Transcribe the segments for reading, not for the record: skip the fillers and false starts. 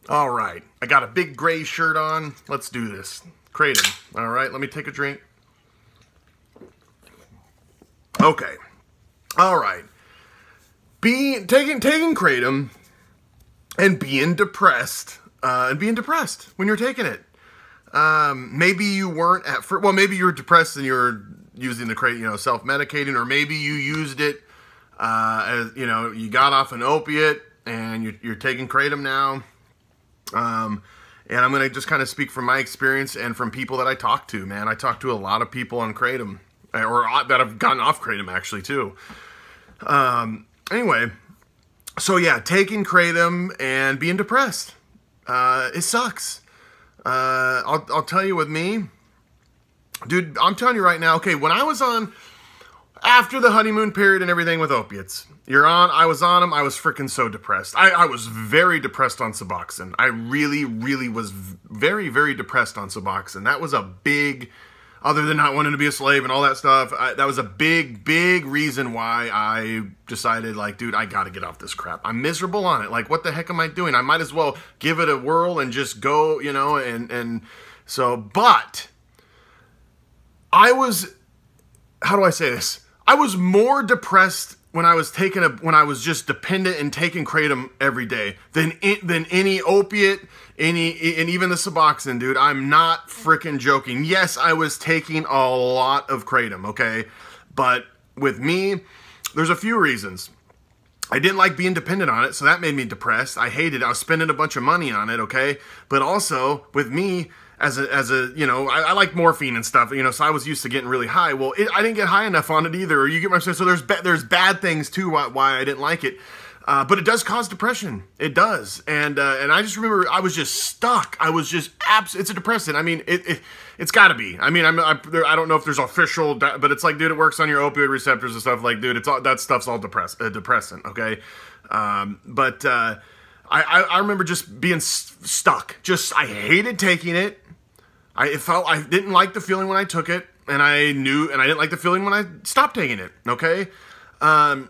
All right, I got a big gray shirt on. Let's do this. Kratom. All right, let me take a drink. Okay. All right. Taking Kratom and being depressed when you're taking it. Maybe you weren't at first. Well, maybe you were depressed and you were using the Kratom, self-medicating, or maybe you used it as you got off an opiate and you're taking Kratom now. And I'm gonna just kind of speak from my experience and from people that I talk to. Man, I talk to a lot of people on Kratom, or that have gotten off Kratom actually too. Anyway, so yeah, taking Kratom and being depressed, it sucks. I'll tell you with me, dude, I'm telling you right now, okay, when I was on, after the honeymoon period and everything with opiates, I was on them, I was freaking so depressed. I was very depressed on Suboxone. I really, really was very, very depressed on Suboxone. That was a big, other than not wanting to be a slave and all that stuff, that was a big, big reason why I decided, like, dude, I gotta get off this crap. I'm miserable on it. Like, what the heck am I doing? I might as well give it a whirl and just go, and so, but I was, how do I say this? I was more depressed when I was just dependent and taking Kratom every day than any opiate, and even the Suboxone, dude. I'm not freaking joking. Yes, I was taking a lot of Kratom, okay? But with me, there's a few reasons. I didn't like being dependent on it, so that made me depressed. I hated it. I was spending a bunch of money on it, okay? But also, with me, I like morphine and stuff, so I was used to getting really high. Well, I didn't get high enough on it either, or you get what I'm saying? So there's bad things too why I didn't like it. But it does cause depression. It does. And I just remember I was just stuck. I was just it's a depressant. I mean, it's gotta be. I mean, I don't know if there's official, but it's like, dude, it works on your opioid receptors and stuff. Like, dude, that stuff's all depressant. Okay. I remember just being stuck. I hated taking it. I didn't like the feeling when I took it, and I didn't like the feeling when I stopped taking it, okay? And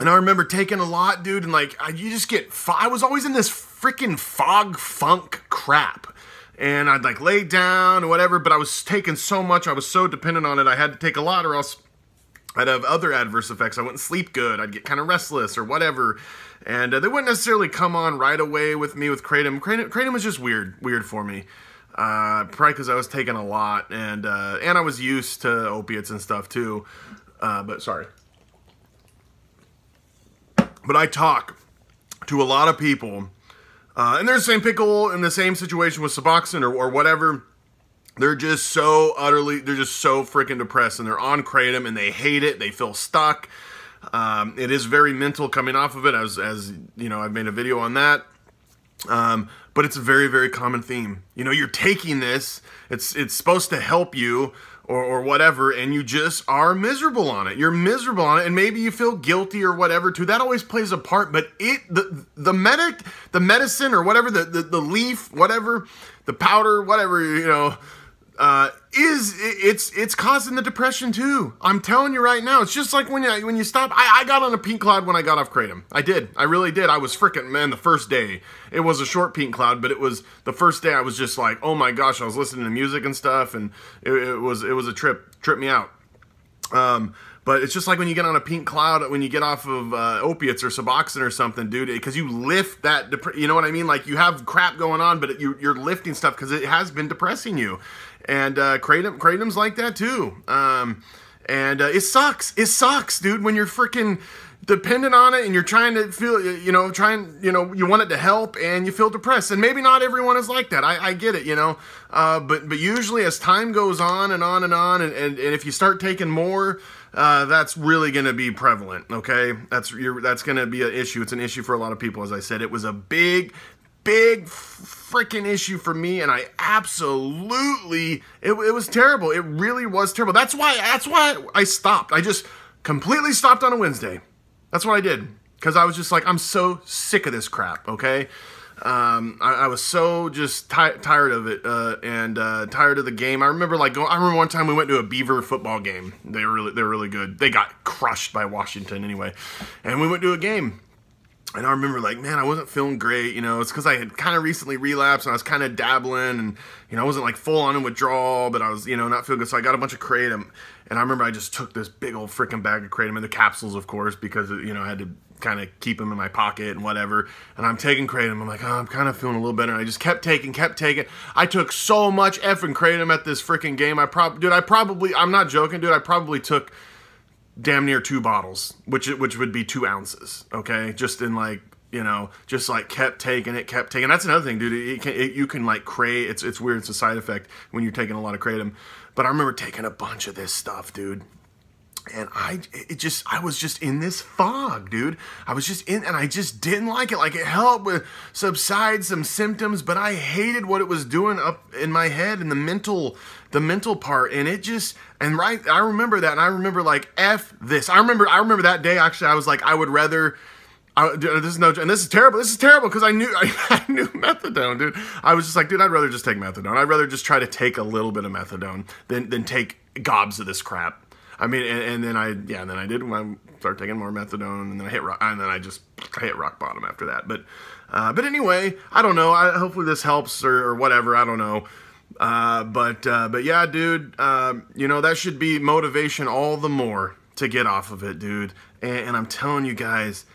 I remember taking a lot, dude, and like, you just get, I was always in this freaking fog funk crap. And I'd like lay down or whatever, but I was taking so much, I was so dependent on it, I had to take a lot or else I'd have other adverse effects. I wouldn't sleep good, I'd get kind of restless or whatever. And they wouldn't necessarily come on right away with me with Kratom. Kratom was just weird for me. Probably because I was taking a lot, and I was used to opiates and stuff too. But I talk to a lot of people, and they're the same pickle in the same situation with Suboxone or whatever. They're just so freaking depressed, and they're on Kratom, and they hate it. They feel stuck. It is very mental coming off of it, as I've made a video on that. But it's a very, very common theme. You're taking this, it's supposed to help you or whatever, and you just are miserable on it. You're miserable on it, and maybe you feel guilty or whatever too. That always plays a part, but the medicine or whatever, the leaf, whatever, the powder, whatever, it's causing the depression too. I'm telling you right now. It's just like when you stop. I got on a pink cloud when I got off Kratom. I did. I really did. I was freaking, man, the first day. It was a short pink cloud, but it was the first day I was just like, oh my gosh, I was listening to music and stuff, and it was a trip me out. But it's just like when you get on a pink cloud, when you get off of opiates or Suboxone or something, dude, because you lift that, you know what I mean? Like, you have crap going on, but you're lifting stuff because it has been depressing you. And Kratom's like that too. And it sucks. It sucks, dude, when you're freaking dependent on it and you're trying to feel, you want it to help and you feel depressed. And maybe not everyone is like that. I get it, but usually as time goes on and on and on, and if you start taking more, that's really going to be prevalent, okay? That's going to be an issue. It's an issue for a lot of people, as I said. It was a big freaking issue for me, and I absolutely, it was terrible. It really was terrible. That's why I stopped. I just completely stopped on a Wednesday. That's what I did, because I was just like, I'm so sick of this crap, okay? I was so just tired of it, and tired of the game. I remember one time we went to a Beaver football game. They were really good. They got crushed by Washington anyway, and we went to a game. And I remember like, man, I wasn't feeling great, you know, it's because I had kind of recently relapsed and I was kind of dabbling and, you know, I wasn't like full on in withdrawal, but I was, you know, not feeling good. So I got a bunch of Kratom and I remember I just took this big old freaking bag of Kratom and the capsules, of course, because, you know, I had to kind of keep them in my pocket and whatever. And I'm taking Kratom. I'm like, oh, I'm kind of feeling a little better. And I just kept taking. I took so much effing Kratom at this freaking game. I'm not joking, dude. I probably took damn near 2 bottles, which would be 2 ounces, okay? Just in like, you know, just like kept taking. That's another thing, dude. You can like crave, it's weird, it's a side effect when you're taking a lot of Kratom. But I remember taking a bunch of this stuff, dude. And I was just in this fog, dude. I was just in, and I just didn't like it. Like, it helped with subside some symptoms, but I hated what it was doing up in my head and the mental part. And it just, and right, I remember that, and I remember like, F this. I remember that day, actually, I was like, I would rather, this is no, and this is terrible because I knew methadone, dude. I was just like, dude, I'd rather just take methadone. I'd rather just try to take a little bit of methadone than take gobs of this crap. I mean, and then I did. I started taking more methadone, and then I hit rock bottom after that. But anyway, I don't know. Hopefully this helps or whatever. I don't know. But yeah, dude. You know, that should be motivation all the more to get off of it, dude. And I'm telling you guys,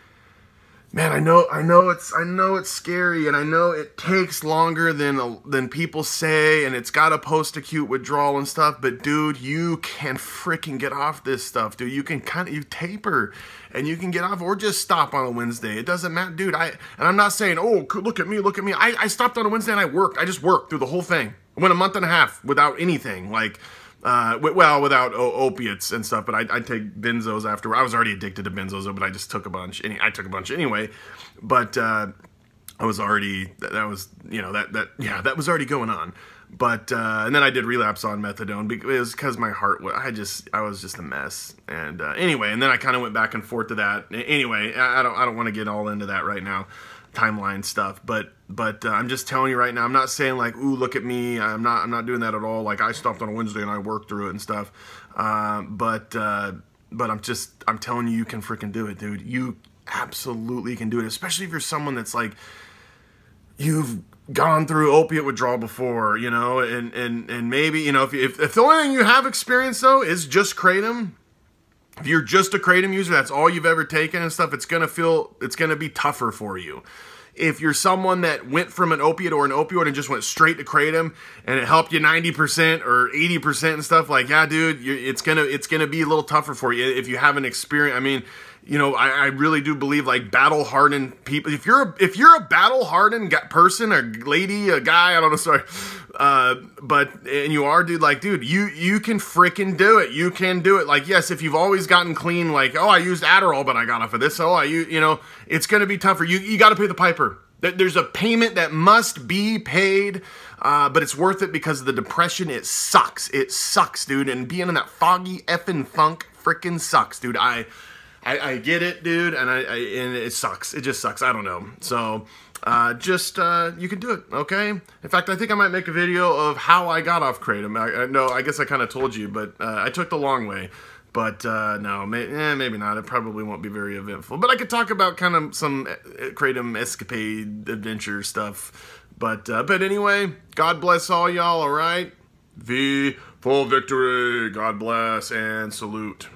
man, I know it's scary, and I know it takes longer than people say, and it's got a post-acute withdrawal and stuff, but dude, you can freaking get off this stuff, dude. You can you taper, and you can get off, or just stop on a Wednesday. It doesn't matter, dude. And I'm not saying, oh, look at me. I stopped on a Wednesday and I just worked through the whole thing. I went a month and a half without anything, like, well, without opiates and stuff, but I take benzos after. I was already addicted to benzos, but I just took a bunch. I took a bunch anyway, but I was already, that was already going on. But and then I did relapse on methadone because my heart was, I was just a mess. And anyway, and then I kind of went back and forth to that. Anyway, I don't want to get all into that right now, timeline stuff, but I'm just telling you right now, I'm not saying like, ooh, look at me. I'm not doing that at all. Like, I stopped on a Wednesday and I worked through it and stuff. But I'm telling you, you can freaking do it, dude. You absolutely can do it, especially if you're someone that's like, you've gone through opiate withdrawal before, you know, and maybe, you know, if the only thing you have experienced though is just Kratom. If you're just a Kratom user, that's all you've ever taken and stuff, it's gonna be tougher for you. If you're someone that went from an opiate or an opioid and just went straight to Kratom and it helped you 90% or 80% and stuff, like, yeah, dude, it's gonna be a little tougher for you if you haven't experienced. I mean, you know, I really do believe like battle-hardened people. If you're a battle-hardened person or lady, a guy, I don't know, sorry, and you are, dude, like, dude, you can freaking do it. You can do it. Like, yes, if you've always gotten clean, like, oh, I used Adderall, but I got off of this. Oh, you know, it's gonna be tougher. You got to pay the piper. There's a payment that must be paid, but it's worth it because of the depression. It sucks. It sucks, dude. And being in that foggy effing funk freaking sucks, dude. I get it, dude, and it sucks. It just sucks. I don't know. So, you can do it, okay? In fact, I think I might make a video of how I got off Kratom. No, I guess I kind of told you, but I took the long way. But no, maybe not. It probably won't be very eventful. But I could talk about kind of some Kratom escapade adventure stuff. But anyway, God bless all y'all, all right? V for victory. God bless and salute.